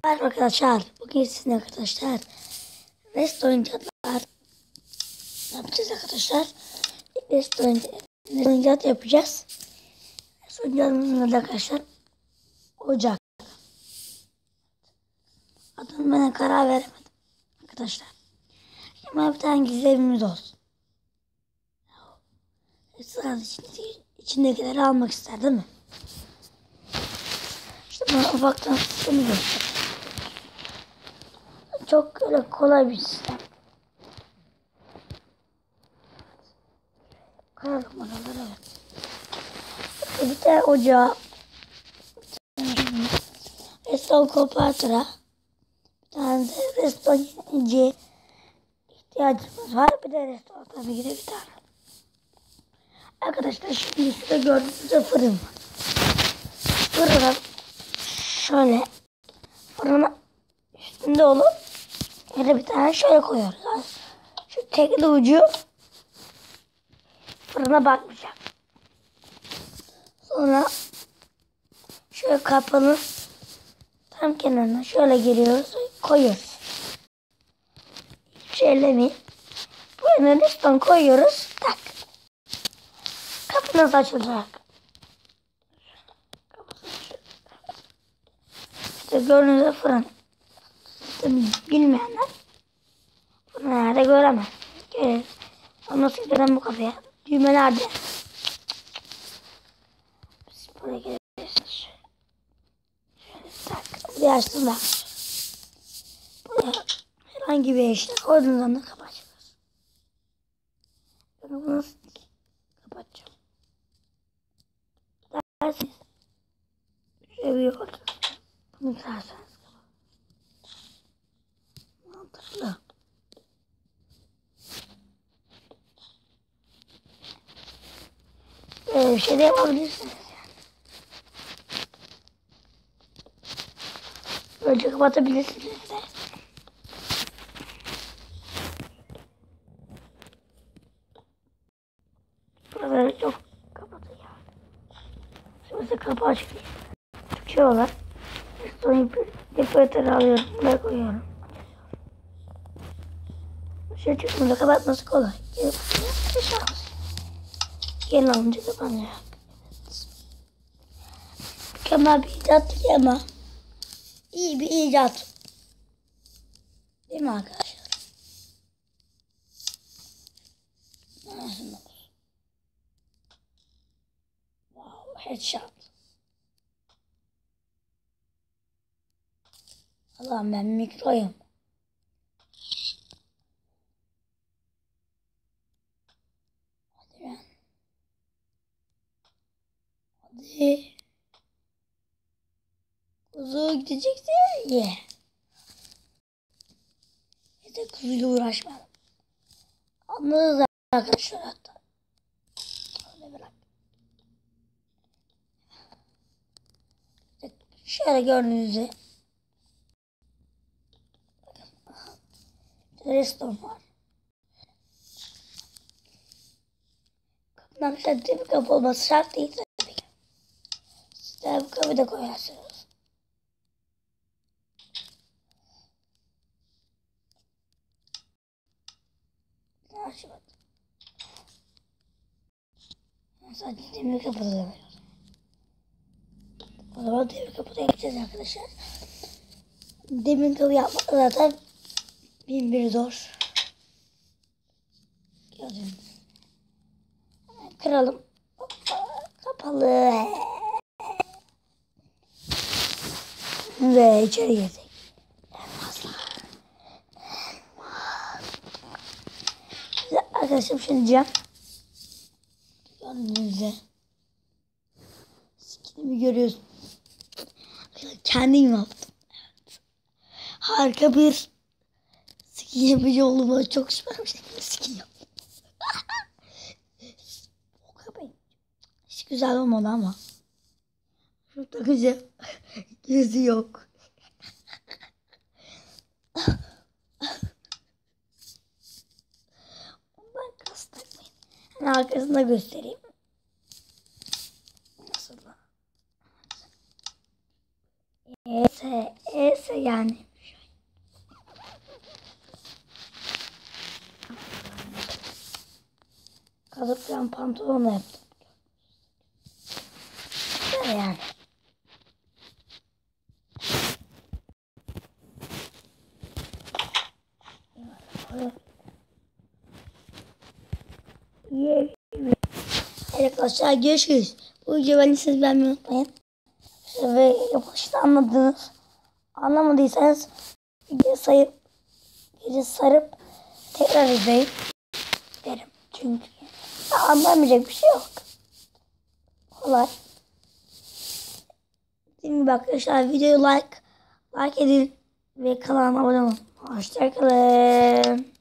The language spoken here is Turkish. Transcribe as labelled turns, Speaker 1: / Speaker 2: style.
Speaker 1: Merhaba arkadaşlar. Bugün sizinle arkadaşlar rest oyuncaklar yapacağız arkadaşlar. Rest oyuncak yapacağız. Rest oyuncağımızın adı arkadaşlar ocak. Adını ben karar veremedim arkadaşlar. Ama bir tane gizli evimiz olsun. Sırada içindekileri almak ister değil mi? İşte bana ufaktan sistemi göster. Çok öyle kolay bir sistem. Kararım oraları, evet. Bir tane ocağa, reston kopartıra, bir tane de restoncuya ihtiyacımız var. Bir de reston tabii ki de bir tane. Arkadaşlar şimdi size gördüğünüz fırın var. Fırına şöyle fırına üstünde olup yere bir tane şöyle koyuyoruz. Yani şu tekli ucu fırına bakmayacak. Sonra şöyle kapının tam kenarına şöyle geliyoruz, koyuyoruz. Hiçbir şey ellemeyin. Bu önüne üstten koyuyoruz. Tak. Kapı nasıl açılacak? İşte gördüğünüz fırın. Bilmeyenler fırın nerede göremez. Nasıl gidelim bu kapıya? Düğme nerede? Biz buraya geliriz. Tak. Bir açtım da. Buraya herhangi bir eşya koyduğunuz anda kapı açılır. Bunu nasıl kapatacağım? Dersiniz. Şöyle bir yok. Bunu derseniz. Mantıklı. Böyle bir şey de yapabilirsiniz yani. Böylece kapatabilirsiniz de. Buraları çok kapatıyor. Şimdi kapı açılıyor. Türkçe olarak. Sonra dekoratörü alıyorum. Buraya koyuyorum. Şöyle çıkınca kapatması kolay. Gelin alınca kapanıyor. Mükemmel bir icat değil ama iyi bir icat. Değil mi arkadaşlar? Wow, headshot. Allah'ım ben mikroyum. Hadi lan. Hadi. Kuzu gidecekti. Ye. Bir de kuzuyla uğraşmadım. Anladınız arkadaşlar hatta. Öyle bırak. Şöyle gördüğünüzde restoran var. Kapıdan şöyle bir kapı olması şart değil tabii ki. Siz de bu kapıyı da koyarsınız. Açmadım. Sadece demir kapıda da böyle. O zaman demir kapıda yapacağız arkadaşlar. Demir kapı yapmak zaten bin bir zor. Gördüğünüz. Kıralım. Hoppa, kapalı. Ve içeri girdik. Elmaslar. Arkadaşım şimdi diyeceğim. Gördüğünüzde. Skinimi görüyorsun. Kendim yaptım. Evet. Harika bir skin yapıcı olduğuma çok süper bir şekilde skin yaptım. O kadar hiç güzel olmadı ama. Şu takıcı gözü yok. Ondan kas takmayın. Yani arkasında göstereyim. Nasıl da? ES yani. Kazıklayan pantolon da yaptım. Güzel yani. Evet arkadaşlar görüşürüz. Bu videoyu beğenmeyi unutmayın. Ve yapılışını anlamadıysanız geri sarıp tekrar izleyin derim. Çünkü anlamayacak bir şey yok. Kolay. Dediğim gibi arkadaşlar videoyu like edin ve kanalıma abone olun. Hoşçakalın.